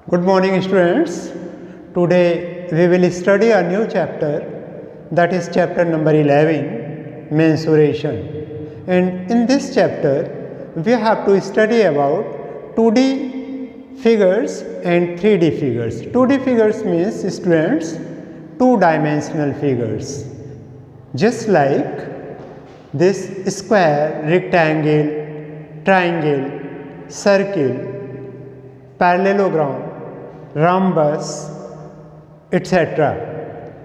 Good morning students. Today we will study a new chapter, that is chapter number 11, mensuration. And in this chapter we have to study about 2D figures and 3D figures. 2D figures means students two-dimensional figures, just like this square, rectangle, triangle, circle, parallelogram, rhombus, etc.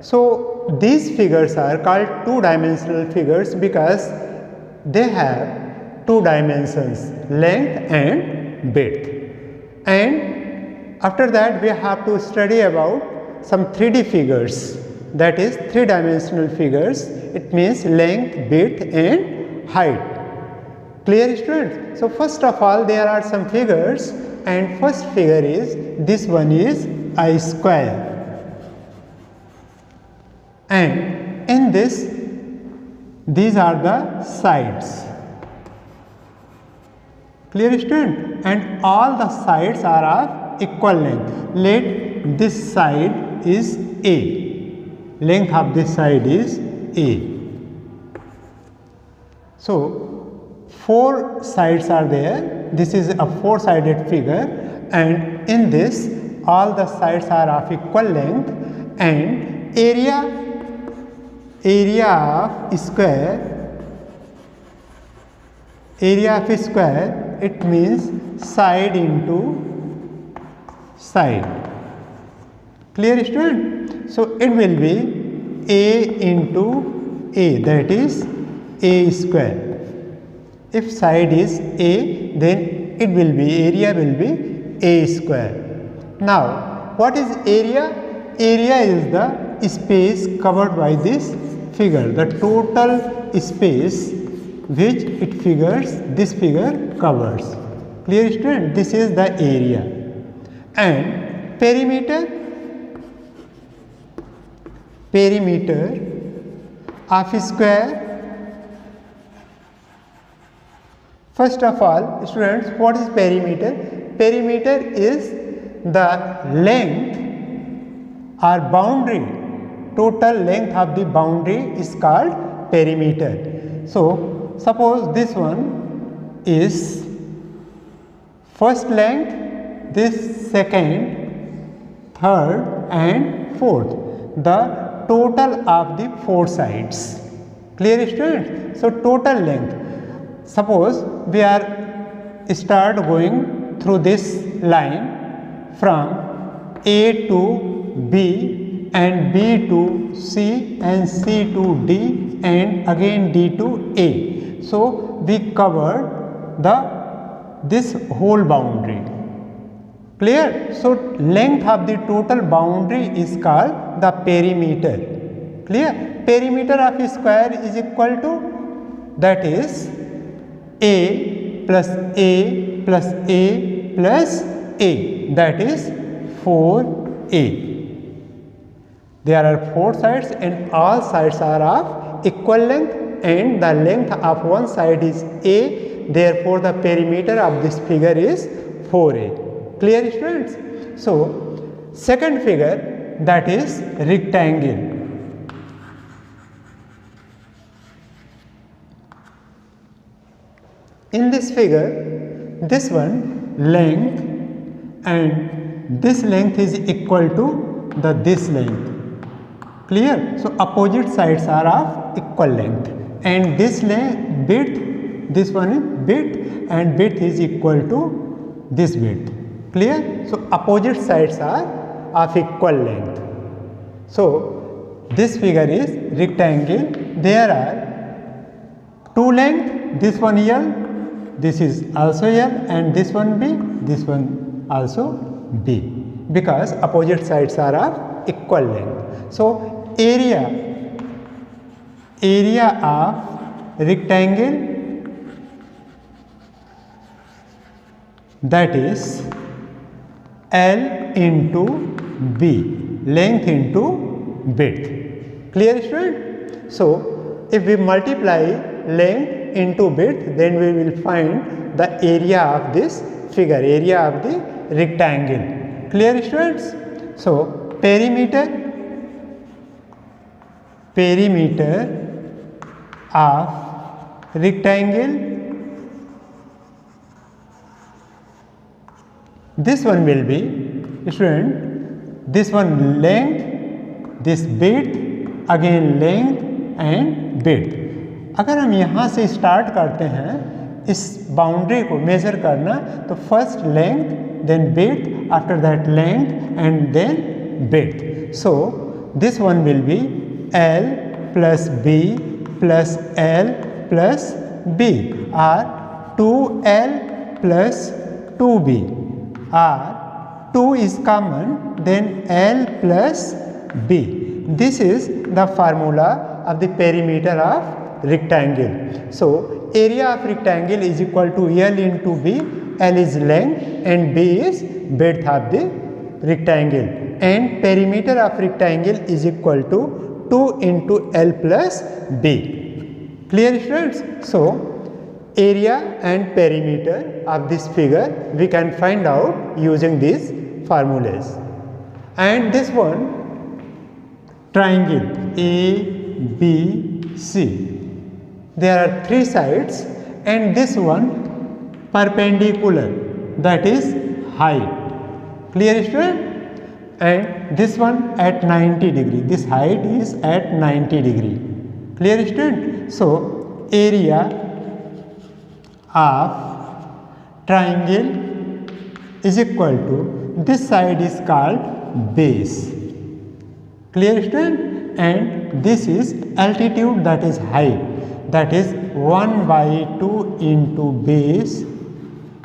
So these figures are called two-dimensional figures because they have two dimensions, length and width. And after that we have to study about some 3D figures, that is three-dimensional figures. It means length, width and height. Clear students? So first of all there are some figures, and first figure is, this one is a square, and in this these are the sides. Clear student? And all the sides are of equal length. Let this side is A, length of this side is A. So four sides are there. This is a four-sided figure, and in this all the sides are of equal length, and area of square, it means side into side. Clear student? So it will be A into A, that is A square. If side is A, then it will be, area will be A square. Now what is area? Area is the space covered by this figure, the total space which it figures, this figure covers. Clear student? This is the area. And perimeter of square. First of all, students, what is perimeter? Perimeter is the length or boundary, total length of the boundary is called perimeter. So suppose this one is first length, this second, third and fourth, the total of the four sides. Clear students? So total length. Suppose we are start going through this line from A to B and B to C and C to D and again D to A. So we covered this whole boundary. Clear? So length of the total boundary is called the perimeter. Clear? Perimeter of a square is equal to, that is A plus A plus A plus A, that is 4A. There are four sides and all sides are of equal length, and the length of one side is A, therefore the perimeter of this figure is 4A. Clear students? So second figure, that is rectangle. In this figure, this one length and this length is equal to this length. Clear? So opposite sides are of equal length, and this length, width, this one is width, and width is equal to this width. Clear? So opposite sides are of equal length. So this figure is rectangle. There are two lengths, this one L, this is also L, and this one B, this one also B, because opposite sides are of equal length. So area of rectangle, that is L into B, length into width. Clear student? So if we multiply length into width, then we will find the area of this figure, area of the rectangle. Clear students? So perimeter of rectangle, this one will be student, this one length, this width, again length and width. अगर हम यहाँ से start करते हैं इस boundary को measure करना, तो first length, then width, after that length and then width. So this one will be L plus B plus L plus B, or 2L plus 2B, or 2 is common, then L plus B. This is the formula of the perimeter of rectangle. So area of rectangle is equal to L into B. L is length and B is width of the rectangle, and perimeter of rectangle is equal to 2 into L plus B. Clear students? So area and perimeter of this figure we can find out using these formulas. And this one, triangle ABC, there are 3 sides, and this one perpendicular, that is height. Clear student? And this one at 90 degree, this height is at 90 degree. Clear student? So area of triangle is equal to, this side is called base. Clear student? And this is altitude, that is height, that is 1 by 2 into base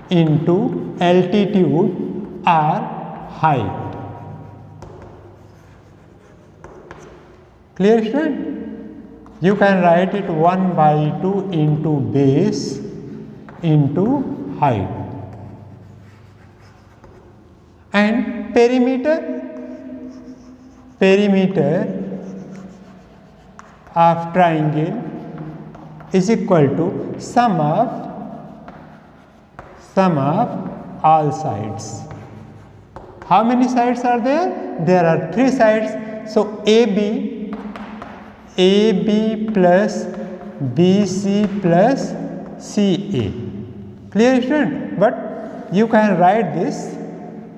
into altitude or height. Clear student? You can write it 1 by 2 into base into height. And perimeter of triangle is equal to sum of all sides. How many sides are there? There are 3 sides. So AB plus BC plus CA. Clear student? But you can write this,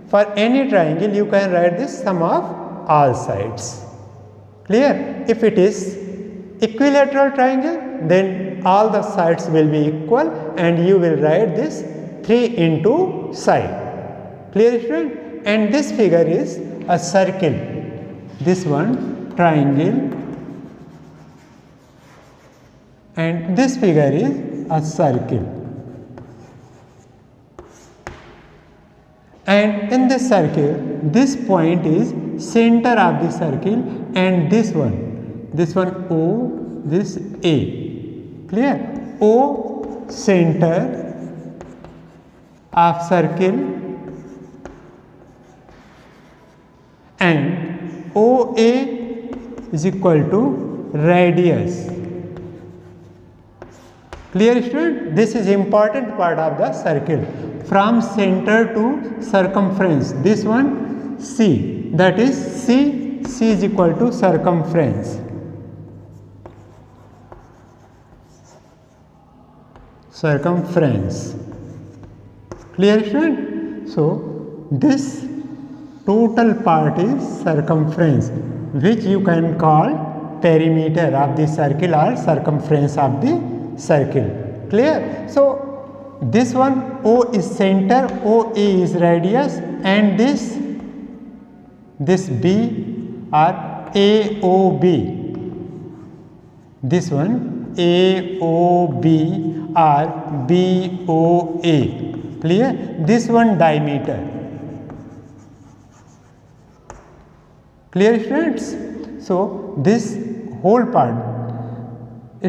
for any triangle you can write this sum of all sides. Clear? If it is equilateral triangle, then all the sides will be equal and you will write this 3 into side. Clear student? And this figure is a circle. This one triangle, and this figure is a circle. And in this circle, this point is center of the circle, and this one O, this A. Clear? O center of circle and OA is equal to radius. Clear student? This is important part of the circle. From center to circumference, this one C, that is C is equal to circumference. Clear student? So this total part is circumference, which you can call perimeter of the circle or circumference of the circle. Clear? So this one O is center, OA is radius, and this B or AOB, this one AOB or BOA. Clear? This one diameter. Clear students? So this whole part,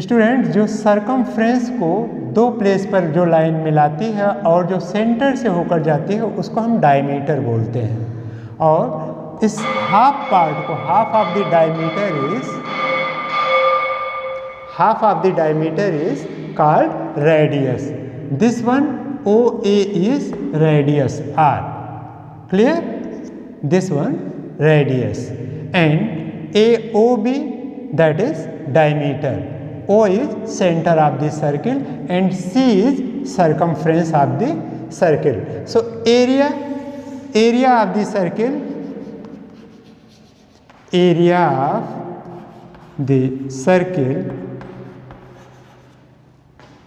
students जो circumference को 2 place पर जो line मिलाती है और जो centre से होकर जाती है उसको हम डायमीटर बोलते हैं, और इस हाफ पार्ट को half of the diameter is called radius. This one OA is radius R. Clear? this one radius, and AOB, that is diameter. O is center of the circle and C is circumference of the circle. So area of the circle,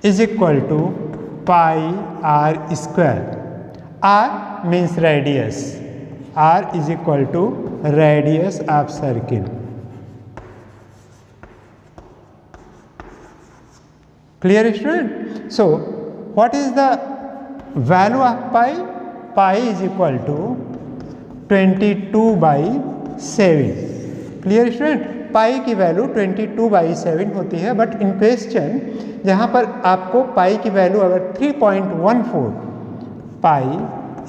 is equal to pi r square. R means radius. R is equal to radius of circle. Clear, student? So what is the value of pi? Pi is equal to 22/7. Clear, student? पाई की value 22/7 होती है, but in question जहाँ पर आपको पाई की value अगर 3.14 pi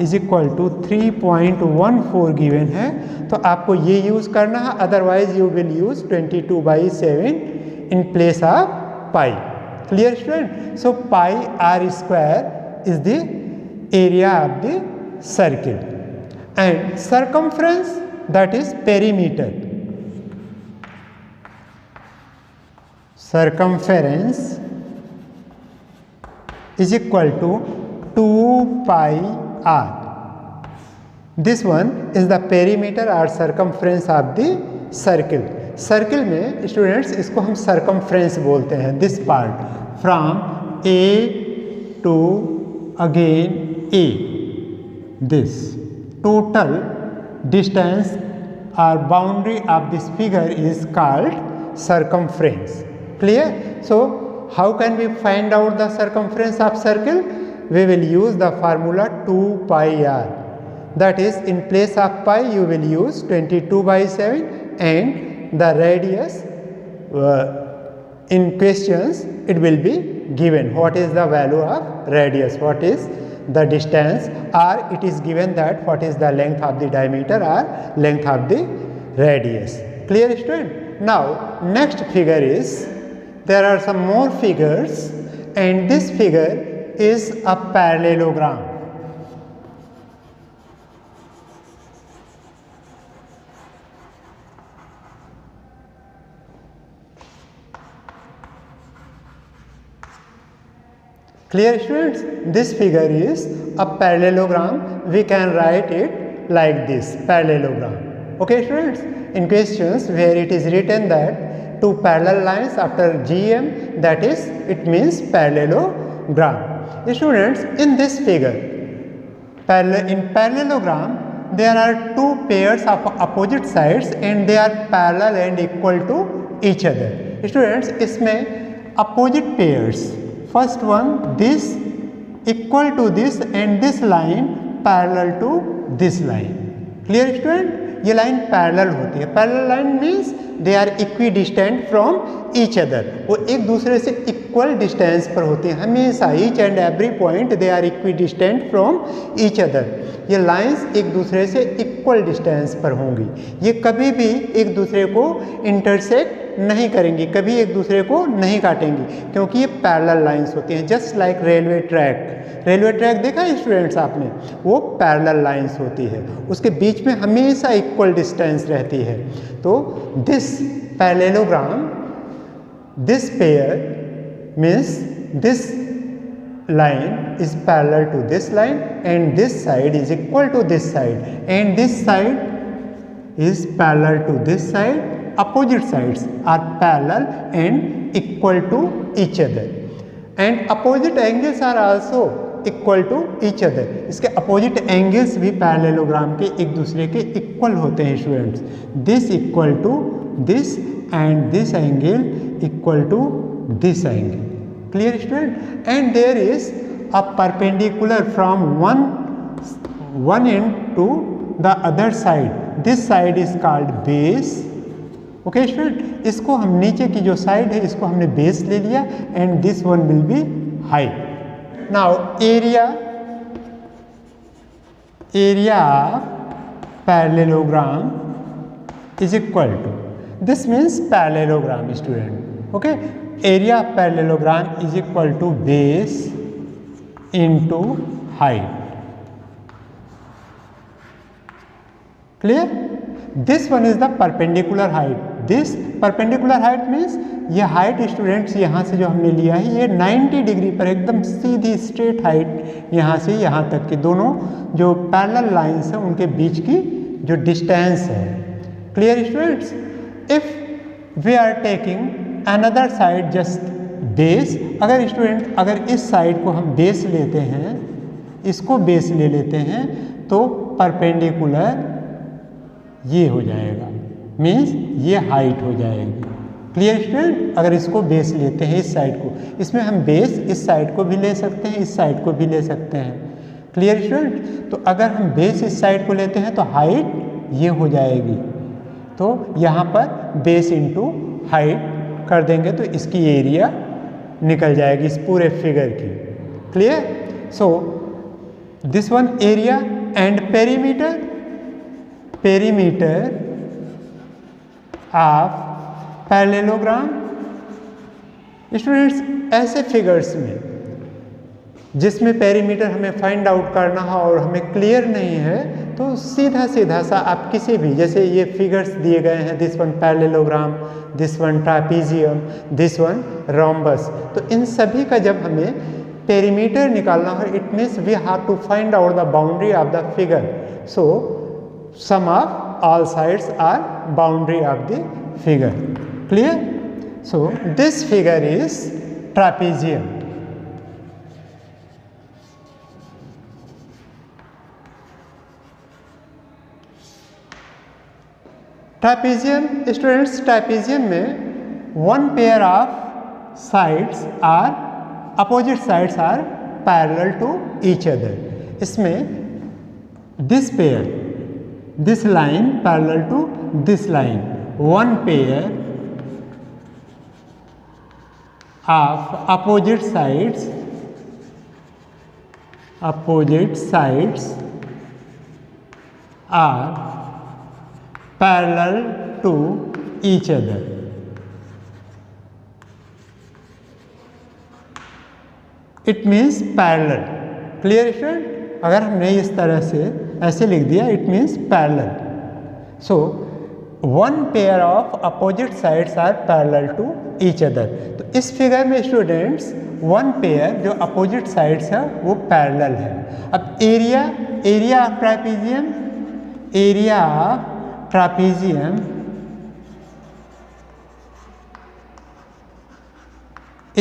is equal to 3.14 given है तो आपको ये यूज़ करना है, otherwise you will use 22/7 in place of pi. Clear, student? So pi r square is the area of the circle, and circumference, that is perimeter. Circumference is equal to 2 pi r. This one is the perimeter or circumference of the circle. Circle में students इसको हम circumference बोलते हैं. This part from A to again A, this total distance और boundary of this figure is called circumference. Clear? So how can we find out the circumference of circle? We will use the formula 2 pi r. That is, in place of pi you will use 22/7, and the radius in questions it will be given. What is the value of radius? What is the distance? Or it is given that what is the length of the diameter or length of the radius. Clear, student? Now next figure is, there are some more figures, and this figure is a parallelogram. Clear, students? This figure is a parallelogram. We can write it like this, parallelogram. Okay, students? In questions where it is written that two parallel lines after GM, that is, it means parallelogram. Students, in this figure, in parallelogram, there are two pairs of opposite sides and they are parallel and equal to each other. Students, इसमें opposite pairs, first one, this equal to this and this line parallel to this line. Clear, student? ये line parallel होती है. Parallel line means they are equidistant from each other. वो एक दूसरे से equal distance पर होती हैं हमेशा. Each and every point they are equidistant from each other. ये लाइंस एक दूसरे से इक्वल डिस्टेंस पर होंगी. ये कभी भी एक दूसरे को इंटरसेक्ट नहीं करेंगी, कभी एक दूसरे को नहीं काटेंगी, क्योंकि ये पैरेलल लाइंस होती हैं. Just like railway track. Railway track देखा है स्टूडेंट्स आपने? वो पैरेलल लाइंस होती है, उसके बीच में हमेशा इक्वल डिस्टेंस रहती है. तो this parallelogram, this pair means this line is parallel to this line and this side is equal to this side and this side is parallel to this side. Opposite sides are parallel and equal to each other, and opposite angles are also equal to each other. इसके opposite angles भी parallelogram के एक दूसरे के equal होते हैं students. This equal to this and this angle equal to this angle. Clear, student? And there is a perpendicular from one end to the other side. This side is called base. Okay, student? इसको हम नीचे की जो side है इसको हमने base ले लिया, and this one will be height. Now area of parallelogram is equal to, this means parallelogram, student. Okay, area of parallelogram is equal to base into height. Clear? This one is the perpendicular height. This perpendicular height means ये height students यहाँ से जो हमने लिया है ये 90 degree पर एकदम सीधी स्ट्रेट हाइट यहाँ से यहाँ तक की दोनों जो पैरेलल लाइंस हैं उनके बीच की जो डिस्टेंस है. Clear students? If we are taking another side just base, अगर स्टूडेंट अगर इस साइड को हम बेस लेते हैं, इसको बेस ले लेते हैं तो परपेंडिकुलर ये हो जाएगा, मीन्स ये हाइट हो जाएगी. Clear student? अगर इसको बेस लेते हैं इस साइड को, इसमें हम बेस इस साइड को भी ले सकते हैं, इस साइड को भी ले सकते हैं. Clear student? तो अगर हम बेस इस साइड को लेते हैं तो हाइट ये हो जाएगी, तो यहाँ पर बेस इंटू हाइट कर देंगे तो इसकी एरिया निकल जाएगी इस पूरे फिगर की. Clear? So this one area and perimeter. Perimeter of parallelogram. Students ऐसे फिगर्स में जिसमें पेरीमीटर हमें फाइंड आउट करना हो और हमें क्लियर नहीं है तो सीधा सीधा सा आप किसी भी, जैसे ये फिगर्स दिए गए हैं, this one parallelogram, this one trapezium, this one rhombus, तो इन सभी का जब हमें पेरीमीटर निकालना हो it means we have to find out the boundary of the figure. So sum of all sides are boundary of the figure. Clear? So this figure is trapezium. Trapezium students, trapezium में one pair of sides are opposite sides are parallel to each other. इसमें this pair, this line parallel to this line, one pair of opposite sides are parallel to each other. It means parallel. Clear student? अगर हमने इस तरह से ऐसे लिख दिया it means parallel. So one pair of opposite sides are parallel to each other. तो इस फिगर में स्टूडेंट्स वन पेयर जो अपोजिट साइड्स है वो पैरेलल है. अब area of trapezium, area of trapezium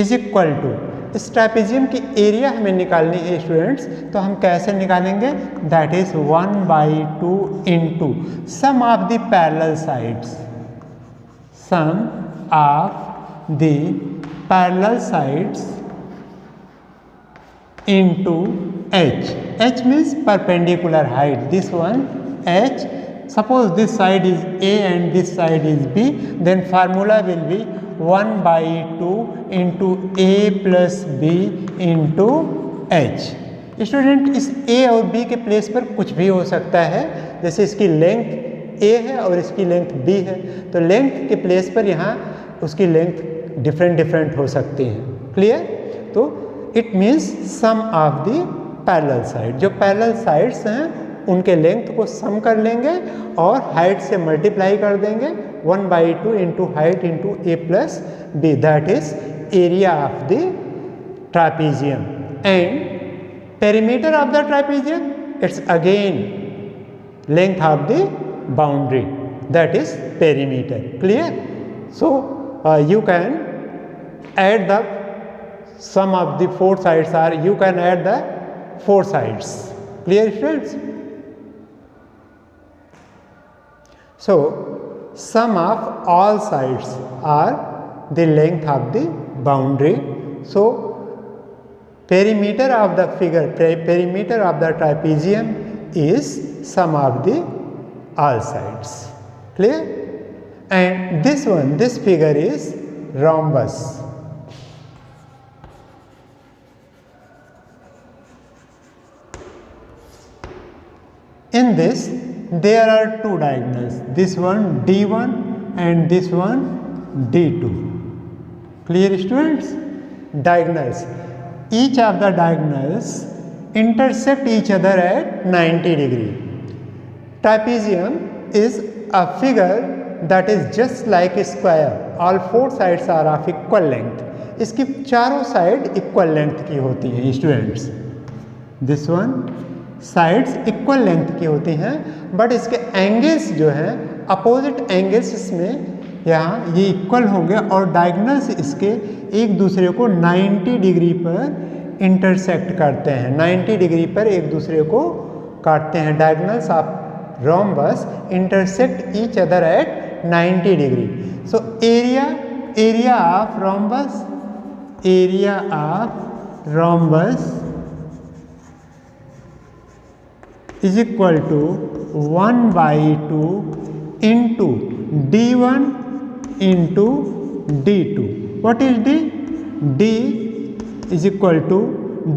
is equal to, इस ट्रापेजियम की एरिया हमें निकालनी है स्टूडेंट्स, तो हम कैसे निकालेंगे? That is 1/2 into sum of the parallel sides, sum of the parallel sides into h. h means perpendicular height. This one h. Suppose this side is A and this side is B, then formula will be 1/2 into A plus B into H. Student इस A और B के place पर कुछ भी हो सकता है, जैसे इसकी लेंथ A है और इसकी लेंथ B है, तो लेंथ के प्लेस पर यहाँ उसकी लेंथ डिफरेंट हो सकती है. क्लियर? तो it means sum of the parallel side, जो पैरेलल साइड्स हैं उनके लेंथ को सम कर लेंगे और हाइट से मल्टीप्लाई कर देंगे. 1/2 into height into A plus B, that is area of the trapezium. And perimeter of the trapezium it's again length of the boundary, that is perimeter. Clear? So you can add the sum of the four sides, or you can add the four sides. Clear students? So sum of all sides are the length of the boundary. So perimeter of the figure, perimeter of the trapezium is sum of the all sides. Clear? And this one, this figure is rhombus. In this there are two diagonals, this one D1 and this one D2. Clear students? Diagonals. Each of the diagonals intersect each other at 90 degree. Trapezium is a figure that is just like a square. All four sides are of equal length. इसकी चारों side equal length की होती है students. This one sides equal length की होती हैं, but इसके angles जो हैं अपोजिट एंगल्स इसमें यहाँ ये इक्वल होंगे और डायगोनल्स इसके एक दूसरे को 90 डिग्री पर इंटरसेक्ट करते हैं. 90 डिग्री पर एक दूसरे को काटते हैं. Diagonals of rhombus intersect each other at 90 degree. So area of rhombus is equal to 1/2 into d1 into d2. What is d? D is equal to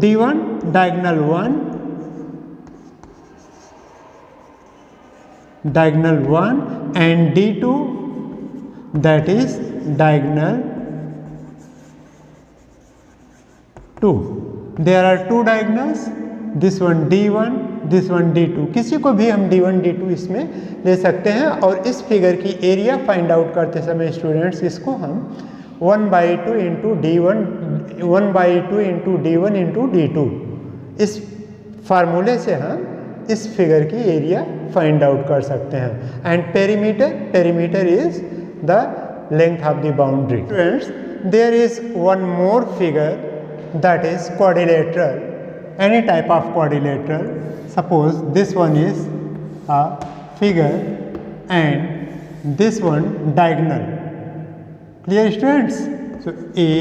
d1 diagonal 1 and d2 that is diagonal 2. There are two diagonals, this one d1, this one d2. किसी को भी हम d1 d2 इसमें ले सकते हैं. और इस फिगर की एरिया फाइंड आउट करते समय स्टूडेंट्स इसको हम 1/2 इंटू d1 इंटू d2 इस फार्मूले से हम इस फिगर की एरिया फाइंड आउट कर सकते हैं. And perimeter is the length of the boundary. Students, there is one more figure that is quadrilateral, any type of quadrilateral. Suppose this one is a figure and this one diagonal. Clear students? So A,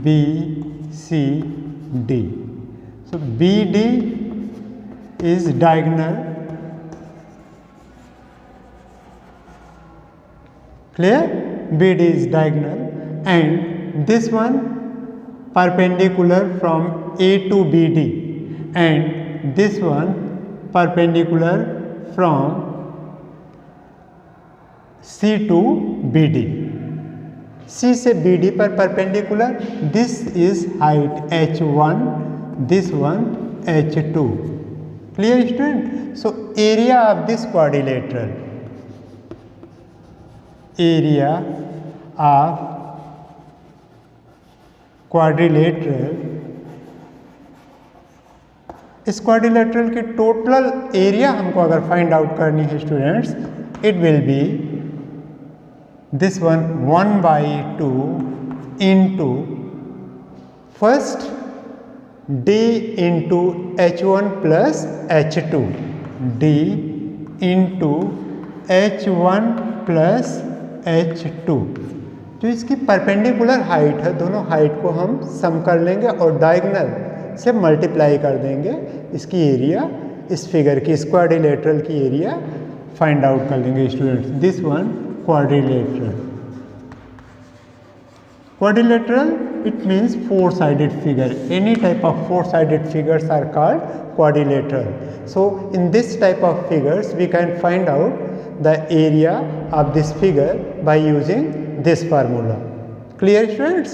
B, C, D. So BD is diagonal. Clear? BD is diagonal and this one perpendicular from A to BD and this one perpendicular from C to BD. C से BD पर perpendicular. This is height h1, this one h2. Clear student? So area of this quadrilateral, area of quadrilateral, इस quadrilateral की total area हमको अगर find out करनी है students, it will be this one 1/2 into first d into h1 plus h2, d into h1 plus h2. जो इसकी perpendicular height है, दोनों हाइट को हम सम कर लेंगे और डायगोनल से मल्टीप्लाई कर देंगे. इसकी एरिया, इस फिगर की, इस क्वाड्रिलेटरल की एरिया फाइंड आउट कर लेंगे students. This one quadrilateral. Quadrilateral it means four sided figure. Any type of four sided figures are called quadrilateral. So in this type of figures we can find out the area of this figure by using this formula. Clear students?